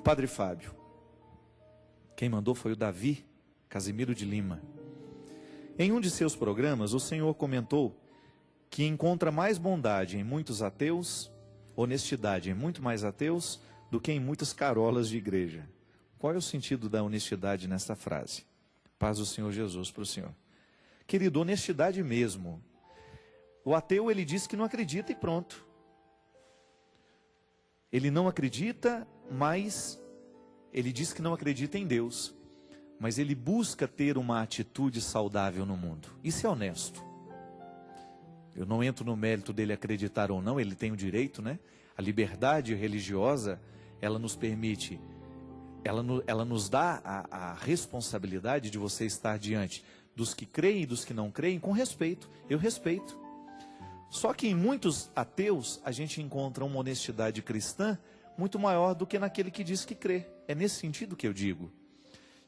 Padre Fábio. Quem mandou foi o Davi Casimiro de Lima. Em um de seus programas, o Senhor comentou que encontra mais bondade em muitos ateus, honestidade em muito mais ateus, do que em muitas carolas de igreja. Qual é o sentido da honestidade nesta frase? Paz do Senhor Jesus para o Senhor. Querido, honestidade mesmo. O ateu, ele diz que não acredita e pronto. Ele não acredita, mas ele diz que não acredita em Deus. Mas ele busca ter uma atitude saudável no mundo. Isso é honesto. Eu não entro no mérito dele acreditar ou não, ele tem o direito, né? A liberdade religiosa, ela nos permite, ela nos dá a responsabilidade de você estar diante dos que creem e dos que não creem com respeito. Eu respeito. Só que em muitos ateus a gente encontra uma honestidade cristã muito maior do que naquele que diz que crê. É nesse sentido que eu digo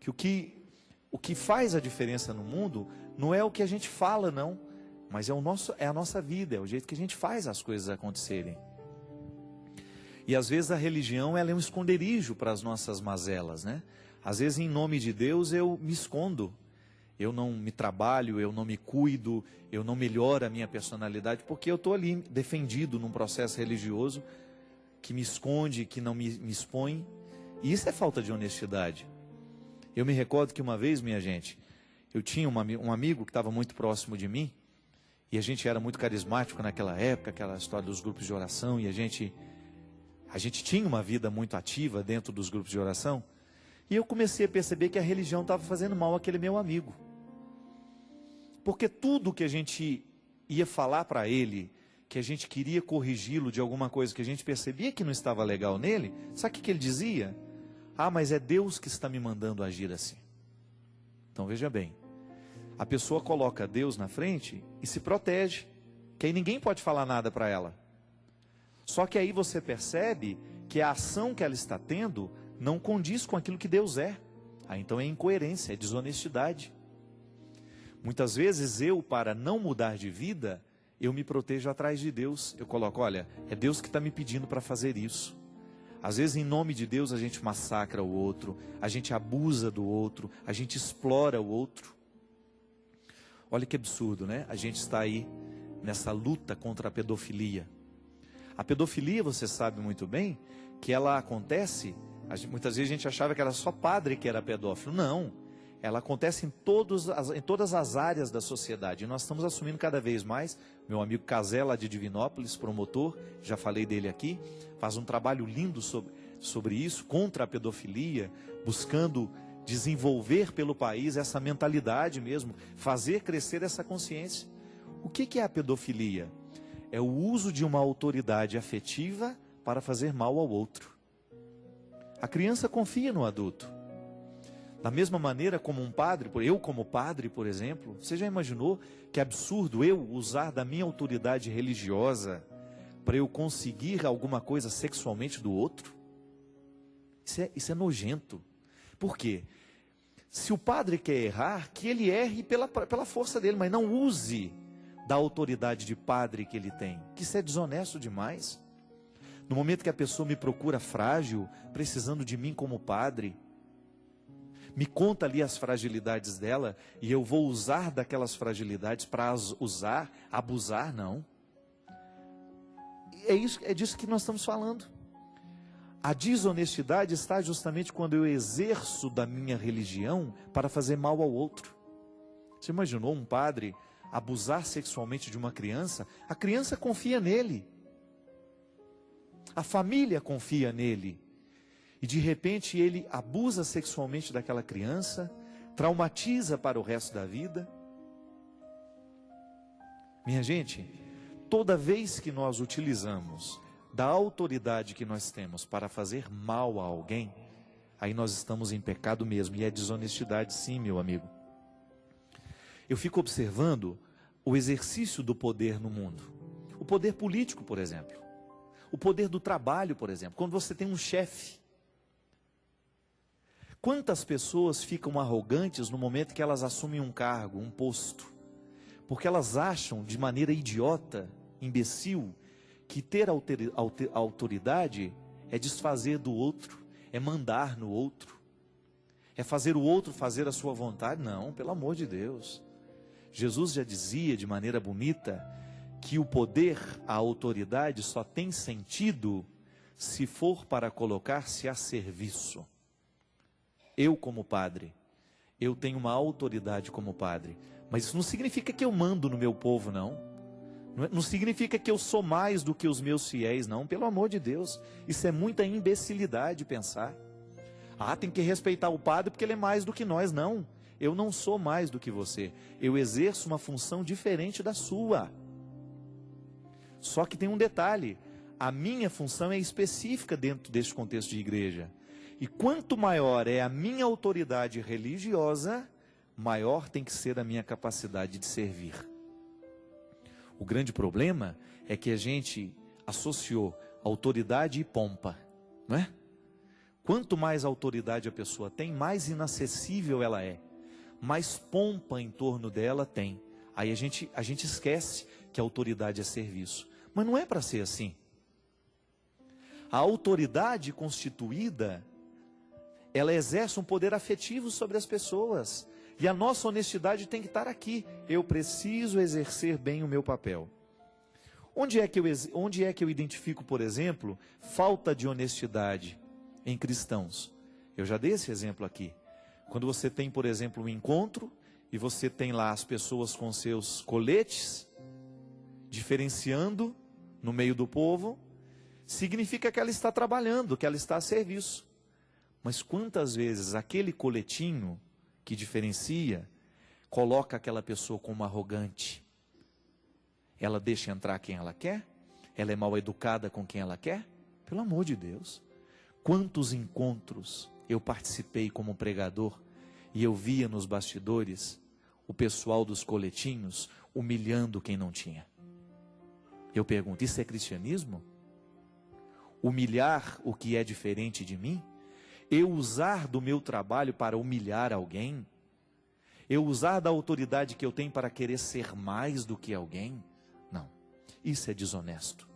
que o que faz a diferença no mundo não é o que a gente fala, não, mas é a nossa vida, é o jeito que a gente faz as coisas acontecerem. E às vezes a religião, ela é um esconderijo para as nossas mazelas, né? Às vezes em nome de Deus eu me escondo, eu não me trabalho, eu não me cuido, eu não melhoro a minha personalidade, porque eu estou ali defendido num processo religioso que me esconde, que não me expõe. E isso é falta de honestidade. Eu me recordo que uma vez, minha gente, eu tinha um amigo que estava muito próximo de mim, e a gente era muito carismático naquela época, aquela história dos grupos de oração, e a gente tinha uma vida muito ativa dentro dos grupos de oração, e eu comecei a perceber que a religião estava fazendo mal àquele meu amigo. Porque tudo que a gente ia falar para ele, que a gente queria corrigi-lo de alguma coisa que a gente percebia que não estava legal nele, sabe o que ele dizia? Ah, mas é Deus que está me mandando agir assim. Então veja bem, a pessoa coloca Deus na frente e se protege, que aí ninguém pode falar nada para ela. Só que aí você percebe que a ação que ela está tendo não condiz com aquilo que Deus é. Aí então é incoerência, é desonestidade. Muitas vezes eu, para não mudar de vida, eu me protejo atrás de Deus. Eu coloco, olha, é Deus que está me pedindo para fazer isso. Às vezes em nome de Deus a gente massacra o outro, a gente abusa do outro, a gente explora o outro. Olha que absurdo, né? A gente está aí nessa luta contra a pedofilia. A pedofilia, você sabe muito bem, que ela acontece, muitas vezes a gente achava que era só padre que era pedófilo. Não, ela acontece em todas as áreas da sociedade. E nós estamos assumindo cada vez mais. Meu amigo Casé, lá de Divinópolis, promotor, já falei dele aqui, faz um trabalho lindo sobre isso, contra a pedofilia, buscando desenvolver pelo país essa mentalidade mesmo, fazer crescer essa consciência. O que é a pedofilia? É o uso de uma autoridade afetiva para fazer mal ao outro. A criança confia no adulto. Da mesma maneira como um padre, eu como padre, por exemplo, você já imaginou que absurdo eu usar da minha autoridade religiosa para eu conseguir alguma coisa sexualmente do outro? Isso é nojento. Por quê? Se o padre quer errar, que ele erre pela força dele, mas não use da autoridade de padre que ele tem, que isso é desonesto demais. No momento que a pessoa me procura frágil, precisando de mim como padre, me conta ali as fragilidades dela, e eu vou usar daquelas fragilidades para abusar, não. É disso que nós estamos falando. A desonestidade está justamente quando eu exerço da minha religião para fazer mal ao outro. Você imaginou um padre abusar sexualmente de uma criança? A criança confia nele. A família confia nele. E de repente ele abusa sexualmente daquela criança, traumatiza para o resto da vida. Minha gente, toda vez que nós utilizamos da autoridade que nós temos para fazer mal a alguém, aí nós estamos em pecado mesmo, e é desonestidade sim, meu amigo. Eu fico observando o exercício do poder no mundo. O poder político, por exemplo. O poder do trabalho, por exemplo. Quando você tem um chefe. Quantas pessoas ficam arrogantes no momento que elas assumem um cargo, um posto? Porque elas acham de maneira idiota, imbecil, que ter autoridade é desfazer do outro, é mandar no outro, é fazer o outro fazer a sua vontade. Não, pelo amor de Deus. Jesus já dizia de maneira bonita que o poder, a autoridade só tem sentido se for para colocar-se a serviço. Eu, como padre, eu tenho uma autoridade como padre, mas isso não significa que eu mando no meu povo, não. Não significa que eu sou mais do que os meus fiéis, não. Pelo amor de Deus, isso é muita imbecilidade pensar. Tem que respeitar o padre porque ele é mais do que nós. Não, eu não sou mais do que você. Eu exerço uma função diferente da sua. Só que tem um detalhe, a minha função é específica dentro deste contexto de igreja. E quanto maior é a minha autoridade religiosa, maior tem que ser a minha capacidade de servir. O grande problema é que a gente associou autoridade e pompa, não é? Quanto mais autoridade a pessoa tem, mais inacessível ela é, mais pompa em torno dela tem. Aí a gente esquece que a autoridade é serviço. Mas não é para ser assim. A autoridade constituída, ela exerce um poder afetivo sobre as pessoas. E a nossa honestidade tem que estar aqui. Eu preciso exercer bem o meu papel. Onde é que eu identifico, por exemplo, falta de honestidade em cristãos? Eu já dei esse exemplo aqui. Quando você tem, por exemplo, um encontro, e você tem lá as pessoas com seus coletes, diferenciando no meio do povo, significa que ela está trabalhando, que ela está a serviço. Mas quantas vezes aquele coletinho que diferencia, coloca aquela pessoa como arrogante? Ela deixa entrar quem ela quer? Ela é mal educada com quem ela quer? Pelo amor de Deus. Quantos encontros eu participei como pregador e eu via nos bastidores o pessoal dos coletinhos humilhando quem não tinha. Eu pergunto, isso é cristianismo? Humilhar o que é diferente de mim? Eu usar do meu trabalho para humilhar alguém? Eu usar da autoridade que eu tenho para querer ser mais do que alguém? Não, isso é desonesto.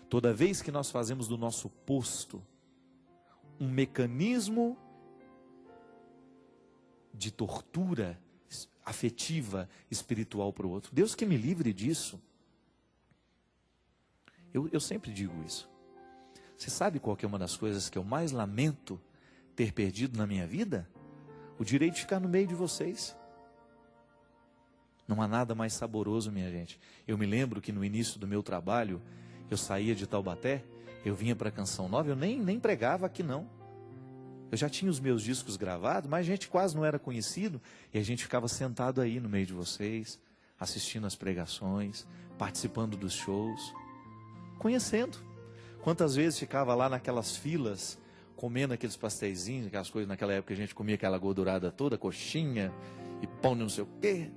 Toda vez que nós fazemos do nosso posto um mecanismo de tortura afetiva, espiritual para o outro, Deus que me livre disso. Eu sempre digo isso. Você sabe qual que é uma das coisas que eu mais lamento ter perdido na minha vida? O direito de ficar no meio de vocês. Não há nada mais saboroso, minha gente. Eu me lembro que no início do meu trabalho, eu saía de Taubaté, eu vinha para Canção Nova, eu nem pregava aqui não. Eu já tinha os meus discos gravados, mas a gente quase não era conhecido, e a gente ficava sentado aí no meio de vocês, assistindo as pregações, participando dos shows, conhecendo. Quantas vezes ficava lá naquelas filas, comendo aqueles pasteizinhos, aquelas coisas, naquela época a gente comia aquela gordurada toda, coxinha e pão de não sei o quê.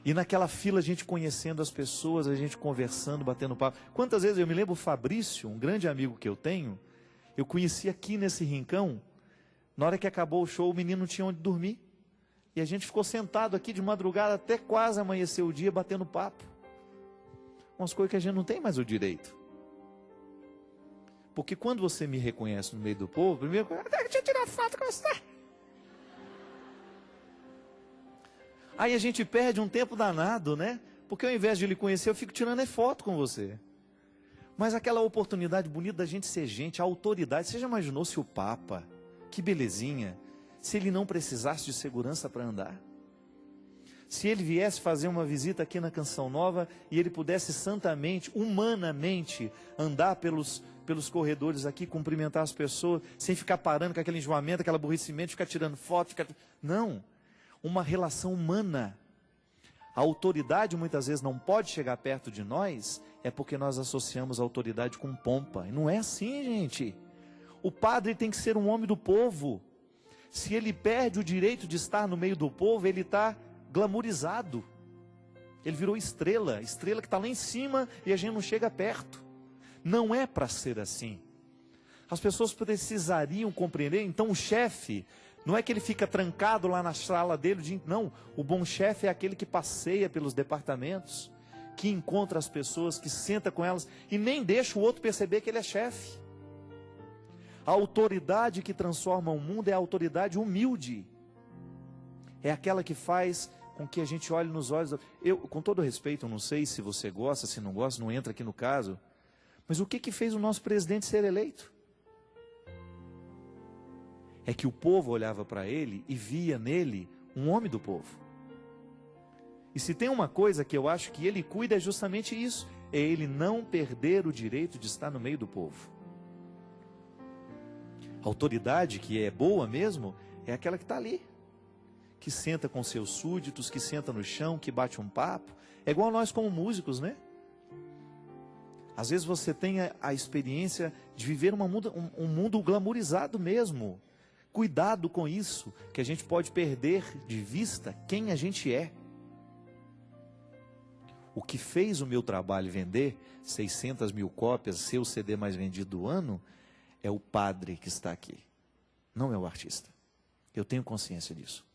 E naquela fila a gente conhecendo as pessoas, a gente conversando, batendo papo. Quantas vezes eu me lembro o Fabrício, um grande amigo que eu tenho, eu conheci aqui nesse rincão, na hora que acabou o show o menino não tinha onde dormir. E a gente ficou sentado aqui de madrugada até quase amanhecer o dia batendo papo. Umas coisas que a gente não tem mais o direito. Porque quando você me reconhece no meio do povo, primeiro, deixa eu tirar foto com você. Aí a gente perde um tempo danado, né? Porque ao invés de lhe conhecer, eu fico tirando foto com você. Mas aquela oportunidade bonita da gente ser gente, a autoridade, você já imaginou se o Papa, que belezinha, se ele não precisasse de segurança para andar? Se ele viesse fazer uma visita aqui na Canção Nova e ele pudesse santamente, humanamente, andar pelos corredores aqui, cumprimentar as pessoas, sem ficar parando com aquele enjoamento, aquele aborrecimento, ficar tirando foto, Não, uma relação humana. A autoridade muitas vezes não pode chegar perto de nós, é porque nós associamos a autoridade com pompa. E não é assim, gente. O padre tem que ser um homem do povo. Se ele perde o direito de estar no meio do povo, ele está glamourizado. Ele virou estrela que está lá em cima e a gente não chega perto. Não é para ser assim. As pessoas precisariam compreender. Então o chefe, não é que ele fica trancado lá na sala dele, não. O bom chefe é aquele que passeia pelos departamentos, que encontra as pessoas, que senta com elas e nem deixa o outro perceber que ele é chefe. A autoridade que transforma o mundo é a autoridade humilde. É aquela que faz com que a gente olhe nos olhos. Eu, com todo respeito, eu não sei se você gosta, se não gosta, não entra aqui no caso. Mas o que fez o nosso presidente ser eleito? É que o povo olhava para ele e via nele um homem do povo. E se tem uma coisa que eu acho que ele cuida é justamente isso. É ele não perder o direito de estar no meio do povo. A autoridade que é boa mesmo é aquela que está ali. Que senta com seus súditos, que senta no chão, que bate um papo. É igual a nós como músicos, né? Às vezes você tem a experiência de viver um mundo glamourizado mesmo. Cuidado com isso, que a gente pode perder de vista quem a gente é. O que fez o meu trabalho vender 600 mil cópias, ser o CD mais vendido do ano, é o padre que está aqui, não é o artista. Eu tenho consciência disso.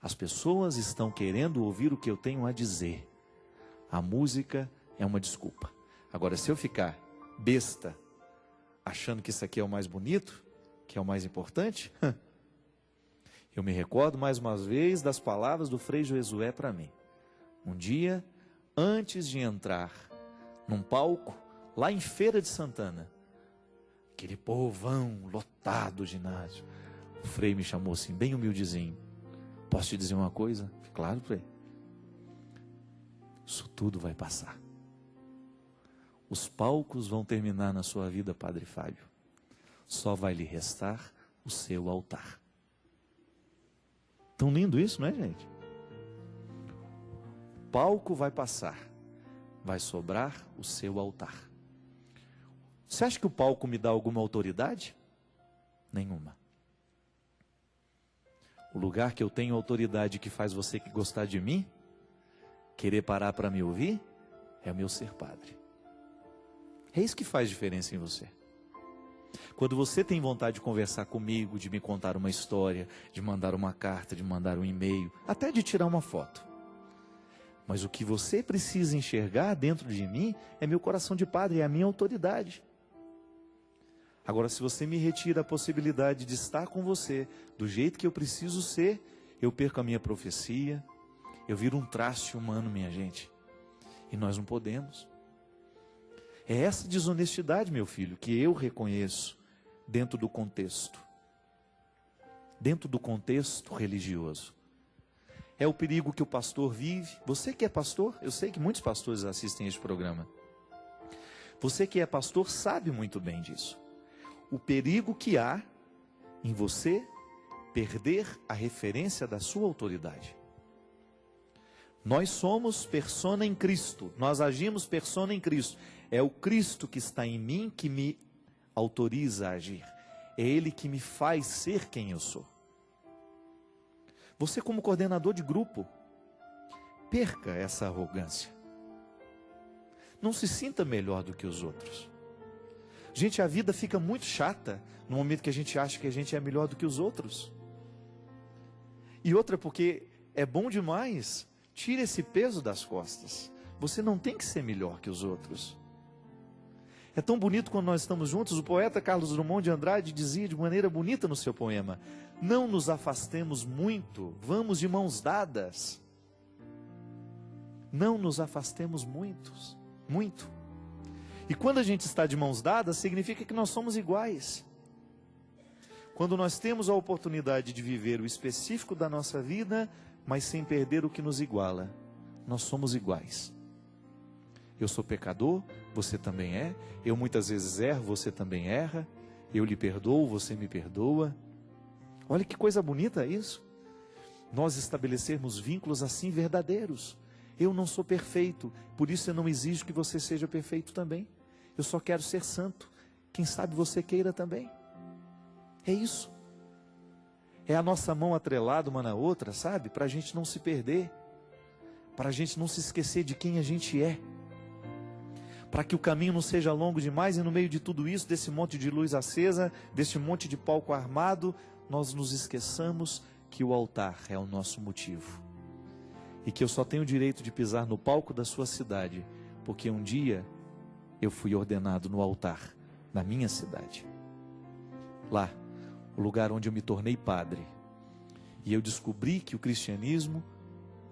As pessoas estão querendo ouvir o que eu tenho a dizer. A música é uma desculpa. Agora, se eu ficar besta, achando que isso aqui é o mais bonito, que é o mais importante, eu me recordo mais uma vez das palavras do Frei Josué para mim. Um dia, antes de entrar num palco, lá em Feira de Santana, aquele povão lotado o ginásio, o Frei me chamou assim, bem humildezinho. Posso te dizer uma coisa? Claro, Frei. Isso tudo vai passar. Os palcos vão terminar na sua vida, Padre Fábio. Só vai lhe restar o seu altar. Tão lindo isso, não é, gente? O palco vai passar. Vai sobrar o seu altar. Você acha que o palco me dá alguma autoridade? Nenhuma. O lugar que eu tenho autoridade que faz você gostar de mim, querer parar para me ouvir, é o meu ser padre. É isso que faz diferença em você. Quando você tem vontade de conversar comigo, de me contar uma história, de mandar uma carta, de mandar um e-mail, até de tirar uma foto. Mas o que você precisa enxergar dentro de mim é meu coração de padre, é a minha autoridade. Agora, se você me retira a possibilidade de estar com você do jeito que eu preciso ser, eu perco a minha profecia, eu viro um traste humano, minha gente. E nós não podemos. É essa desonestidade, meu filho, que eu reconheço dentro do contexto. Dentro do contexto religioso. É o perigo que o pastor vive. Você que é pastor, eu sei que muitos pastores assistem este programa. Você que é pastor sabe muito bem disso. O perigo que há em você perder a referência da sua autoridade. Nós somos persona em Cristo, nós agimos persona em Cristo. É o Cristo que está em mim que me autoriza a agir. É Ele que me faz ser quem eu sou. Você como coordenador de grupo, perca essa arrogância. Não se sinta melhor do que os outros. Gente, a vida fica muito chata no momento que a gente acha que a gente é melhor do que os outros. E outra, porque é bom demais, tira esse peso das costas. Você não tem que ser melhor que os outros. É tão bonito quando nós estamos juntos. O poeta Carlos Drummond de Andrade dizia de maneira bonita no seu poema: não nos afastemos muito, vamos de mãos dadas. Não nos afastemos muito. E quando a gente está de mãos dadas, significa que nós somos iguais. Quando nós temos a oportunidade de viver o específico da nossa vida, mas sem perder o que nos iguala, nós somos iguais. Eu sou pecador, você também é. Eu muitas vezes erro, você também erra. Eu lhe perdoo, você me perdoa. Olha que coisa bonita isso. Nós estabelecermos vínculos assim verdadeiros. Eu não sou perfeito, por isso eu não exijo que você seja perfeito também. Eu só quero ser santo. Quem sabe você queira também. É isso. É a nossa mão atrelada uma na outra, sabe? Para a gente não se perder. Para a gente não se esquecer de quem a gente é. Para que o caminho não seja longo demais e no meio de tudo isso, desse monte de luz acesa, desse monte de palco armado, nós nos esqueçamos que o altar é o nosso motivo. E que eu só tenho o direito de pisar no palco da sua cidade, porque um dia eu fui ordenado no altar da minha cidade. Lá, o lugar onde eu me tornei padre. E eu descobri que o cristianismo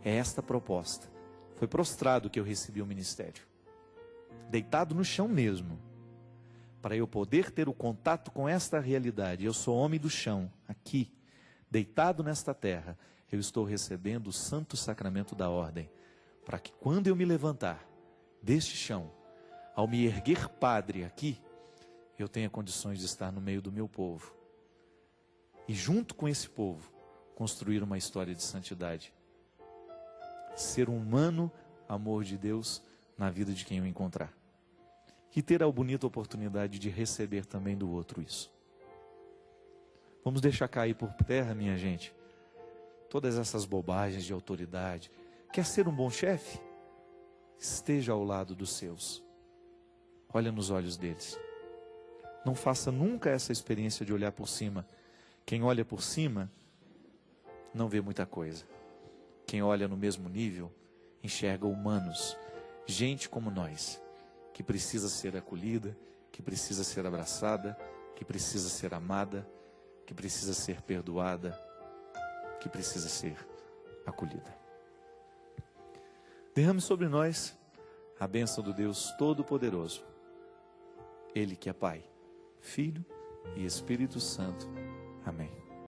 é esta proposta. Foi prostrado que eu recebi o ministério. Deitado no chão mesmo. Para eu poder ter o contato com esta realidade. Eu sou homem do chão, aqui, deitado nesta terra. Eu estou recebendo o santo sacramento da ordem. Para que quando eu me levantar deste chão, ao me erguer padre aqui, eu tenha condições de estar no meio do meu povo. E junto com esse povo, construir uma história de santidade. Ser humano, amor de Deus, na vida de quem eu encontrar. E ter a bonita oportunidade de receber também do outro isso. Vamos deixar cair por terra, minha gente, todas essas bobagens de autoridade. Quer ser um bom chefe? Esteja ao lado dos seus. Olha nos olhos deles. Não faça nunca essa experiência de olhar por cima. Quem olha por cima não vê muita coisa. Quem olha no mesmo nível enxerga humanos, gente como nós, que precisa ser acolhida, que precisa ser abraçada, que precisa ser amada, que precisa ser perdoada, que precisa ser acolhida. Derrame sobre nós a bênção do Deus Todo-Poderoso. Ele que é Pai, Filho e Espírito Santo. Amém.